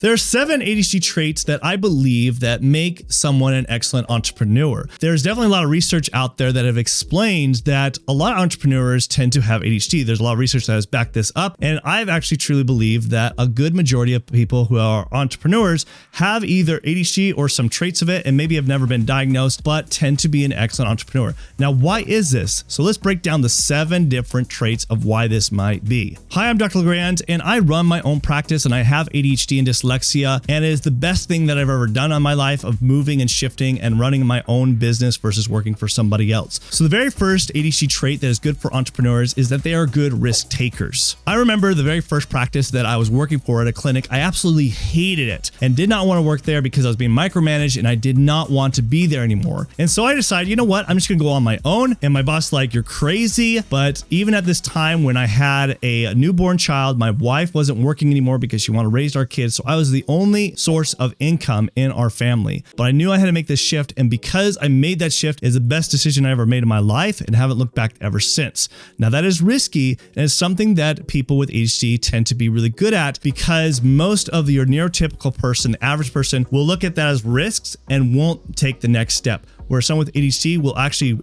There are 7 ADHD traits that I believe that make someone an excellent entrepreneur. There's definitely a lot of research out there that have explained that a lot of entrepreneurs tend to have ADHD. There's a lot of research that has backed this up. And I've actually truly believed that a good majority of people who are entrepreneurs have either ADHD or some traits of it and maybe have never been diagnosed, but tend to be an excellent entrepreneur. Now, why is this? So let's break down the 7 different traits of why this might be. Hi, I'm Dr. LeGrand, and I run my own practice, and I have ADHD and dyslexia, and it is the best thing that I've ever done on my life of moving and shifting and running my own business versus working for somebody else. So the very first ADHD trait that is good for entrepreneurs is that they are good risk takers. I remember the very first practice that I was working for at a clinic. I absolutely hated it and did not want to work there because I was being micromanaged and I did not want to be there anymore. And so I decided, you know what, I'm just gonna go on my own. And my boss like, you're crazy. But even at this time when I had a newborn child, my wife wasn't working anymore because she wanted to raise our kids. So I was the only source of income in our family. But I knew I had to make this shift. And because I made that shift, is the best decision I ever made in my life and haven't looked back ever since. Now that is risky and it's something that people with ADHD tend to be really good at because most of your neurotypical person, the average person, will look at that as risks and won't take the next step. Where someone with ADHD will actually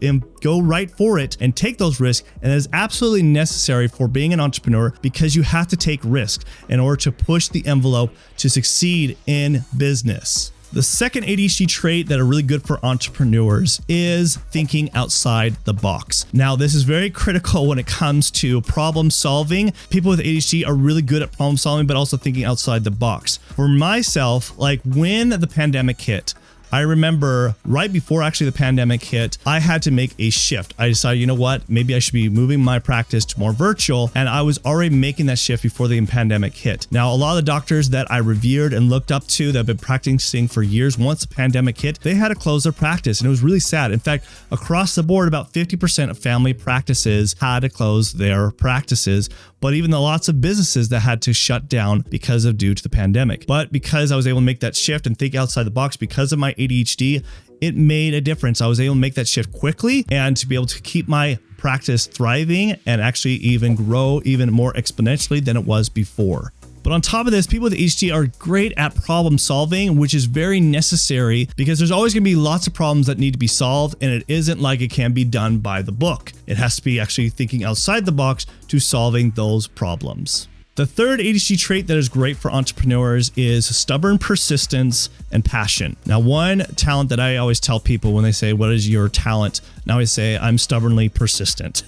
go right for it and take those risks. And that is absolutely necessary for being an entrepreneur because you have to take risks in order to push the envelope to succeed in business. The second ADHD trait that are really good for entrepreneurs is thinking outside the box. Now, this is very critical when it comes to problem solving. People with ADHD are really good at problem solving, but also thinking outside the box. For myself, like when the pandemic hit, I remember right before actually the pandemic hit, I had to make a shift. I decided, you know what, maybe I should be moving my practice to more virtual. And I was already making that shift before the pandemic hit. Now, a lot of the doctors that I revered and looked up to that have been practicing for years, once the pandemic hit, they had to close their practice. And it was really sad. In fact, across the board, about 50% of family practices had to close their practices. But even the lots of businesses that had to shut down due to the pandemic. But because I was able to make that shift and think outside the box because of my ADHD, it made a difference. I was able to make that shift quickly and to be able to keep my practice thriving and actually even grow even more exponentially than it was before. But on top of this, people with ADHD are great at problem solving, which is very necessary because there's always going to be lots of problems that need to be solved, and it isn't like it can be done by the book. It has to be actually thinking outside the box to solving those problems. The third ADHD trait that is great for entrepreneurs is stubborn persistence and passion. Now, one talent that I always tell people when they say, what is your talent? Now I say, I'm stubbornly persistent.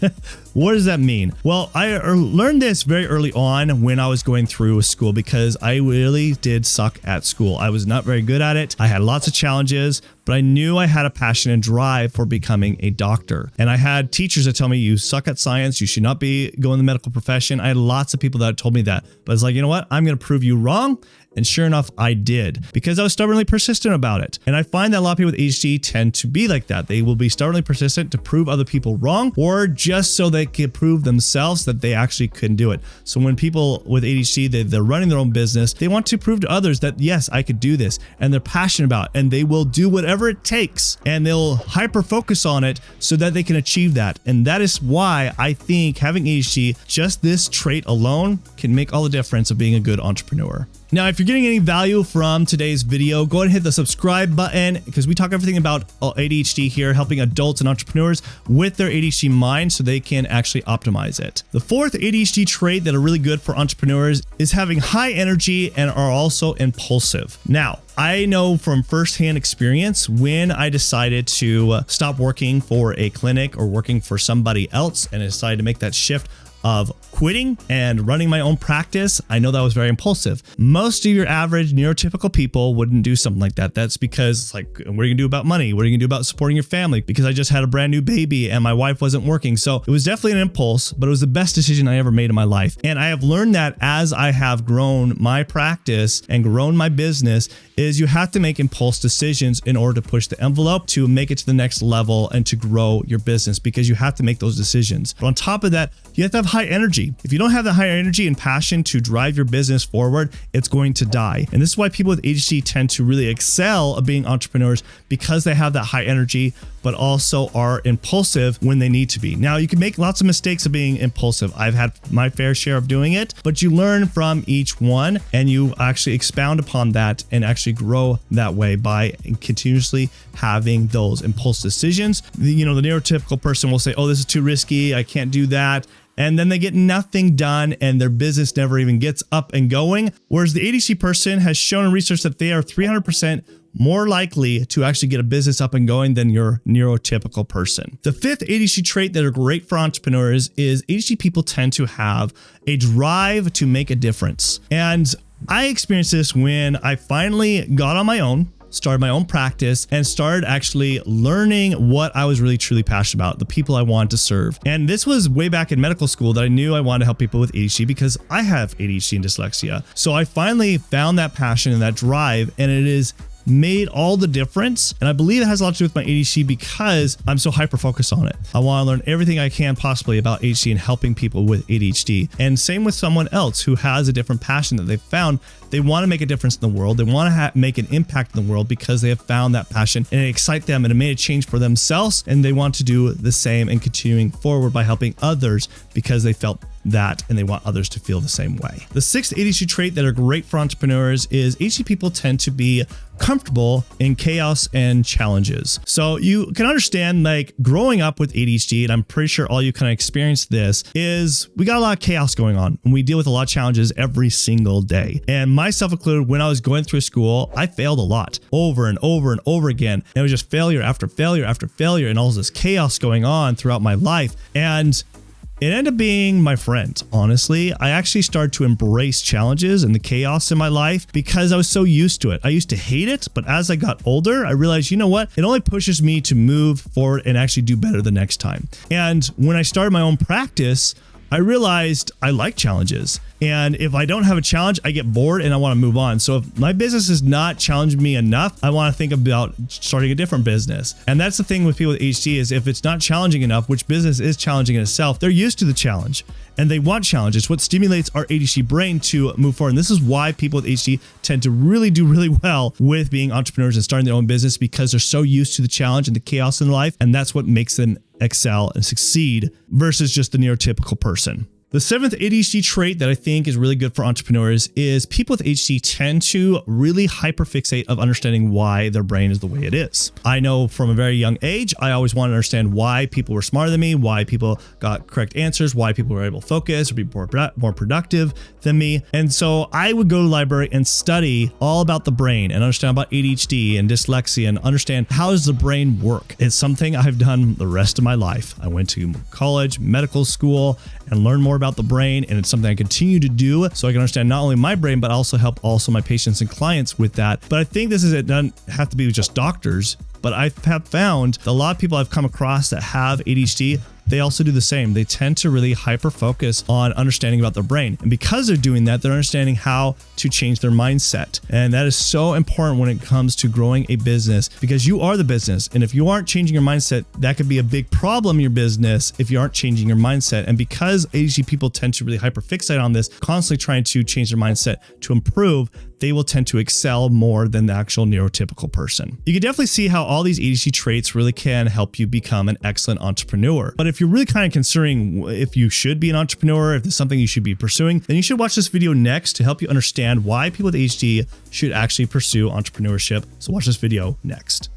What does that mean? Well, I learned this very early on when I was going through school because I really did suck at school. I was not very good at it. I had lots of challenges, but I knew I had a passion and drive for becoming a doctor. And I had teachers that tell me, you suck at science, you should not be going the medical profession. I had lots of people that told me that, but it's like, you know what? I'm going to prove you wrong. And sure enough, I did because I was stubbornly persistent about it. And I find that a lot of people with ADHD tend to be like that. They will be stubbornly persistent to prove other people wrong or just so they can prove themselves that they actually couldn't do it. So when people with ADHD, they're running their own business, they want to prove to others that, yes, I could do this. And they're passionate about it and they will do whatever it takes and they'll hyper focus on it so that they can achieve that. And that is why I think having ADHD, just this trait alone can make all the difference of being a good entrepreneur. Now, if you're getting any value from today's video, go ahead and hit the subscribe button because we talk everything about ADHD here, helping adults and entrepreneurs with their ADHD mind so they can actually optimize it. The fourth ADHD trait that are really good for entrepreneurs is having high energy and are also impulsive. Now, I know from firsthand experience when I decided to stop working for a clinic or working for somebody else and I decided to make that shift of quitting and running my own practice, I know that was very impulsive. Most of your average neurotypical people wouldn't do something like that. That's because it's like, what are you gonna do about money? What are you gonna do about supporting your family? Because I just had a brand new baby and my wife wasn't working. So it was definitely an impulse, but it was the best decision I ever made in my life. And I have learned that as I have grown my practice and grown my business is you have to make impulse decisions in order to push the envelope to make it to the next level and to grow your business because you have to make those decisions. But on top of that, you have to have high energy. If you don't have that high energy and passion to drive your business forward, it's going to die. And this is why people with ADHD tend to really excel at being entrepreneurs, because they have that high energy, but also are impulsive when they need to be. Now, you can make lots of mistakes of being impulsive. I've had my fair share of doing it, but you learn from each one and you actually expound upon that and actually grow that way by continuously having those impulse decisions. The neurotypical person will say, oh, this is too risky, I can't do that. And then they get nothing done and their business never even gets up and going. Whereas the ADHD person has shown in research that they are 300% more likely to actually get a business up and going than your neurotypical person. The fifth ADHD trait that are great for entrepreneurs is ADHD people tend to have a drive to make a difference. And I experienced this when I finally got on my own, started my own practice, and started actually learning what I was really truly passionate about, the people I wanted to serve. And this was way back in medical school that I knew I wanted to help people with ADHD because I have ADHD and dyslexia. So I finally found that passion and that drive, and it is made all the difference. And I believe it has a lot to do with my ADHD because I'm so hyper focused on it. I want to learn everything I can possibly about ADHD and helping people with ADHD. And same with someone else who has a different passion that they've found. They want to make a difference in the world. They want to make an impact in the world because they have found that passion and it excites them and it made a change for themselves. And they want to do the same and continuing forward by helping others because they felt that and they want others to feel the same way. The sixth ADHD trait that are great for entrepreneurs is ADHD people tend to be comfortable in chaos and challenges. So you can understand, like, growing up with ADHD, and I'm pretty sure all you kind of experienced this, is we got a lot of chaos going on and we deal with a lot of challenges every single day. And myself included, when I was going through school, I failed a lot over and over and over again. And it was just failure after failure after failure and all this chaos going on throughout my life. And it ended up being my friend. Honestly, I actually started to embrace challenges and the chaos in my life because I was so used to it. I used to hate it, but as I got older, I realized, you know what? It only pushes me to move forward and actually do better the next time. And when I started my own practice, I realized I like challenges. And if I don't have a challenge, I get bored and I want to move on. So if my business is not challenging me enough, I want to think about starting a different business. And that's the thing with people with ADHD is if it's not challenging enough, which business is challenging in itself, they're used to the challenge and they want challenges. What stimulates our ADHD brain to move forward. And this is why people with ADHD tend to really do really well with being entrepreneurs and starting their own business because they're so used to the challenge and the chaos in life. And that's what makes them excel and succeed versus just the neurotypical person. The seventh ADHD trait that I think is really good for entrepreneurs is people with ADHD tend to really hyperfixate of understanding why their brain is the way it is. I know from a very young age, I always wanted to understand why people were smarter than me, why people got correct answers, why people were able to focus or be more productive than me. And so I would go to the library and study all about the brain and understand about ADHD and dyslexia and understand how does the brain work. It's something I've done the rest of my life. I went to college, medical school, and learn more about the brain. And it's something I continue to do so I can understand not only my brain, but also help also my patients and clients with that. But I think it doesn't have to be with just doctors, but I have found that a lot of people I've come across that have ADHD, they also do the same. They tend to really hyper focus on understanding about their brain. And because they're doing that, they're understanding how to change their mindset. And that is so important when it comes to growing a business because you are the business. And if you aren't changing your mindset, that could be a big problem in your business if you aren't changing your mindset. And because ADHD people tend to really hyper fixate on this, constantly trying to change their mindset to improve, they will tend to excel more than the actual neurotypical person. You can definitely see how all these ADHD traits really can help you become an excellent entrepreneur. But if you're really kind of considering if you should be an entrepreneur, if there's something you should be pursuing, then you should watch this video next to help you understand why people with ADHD should actually pursue entrepreneurship. So watch this video next.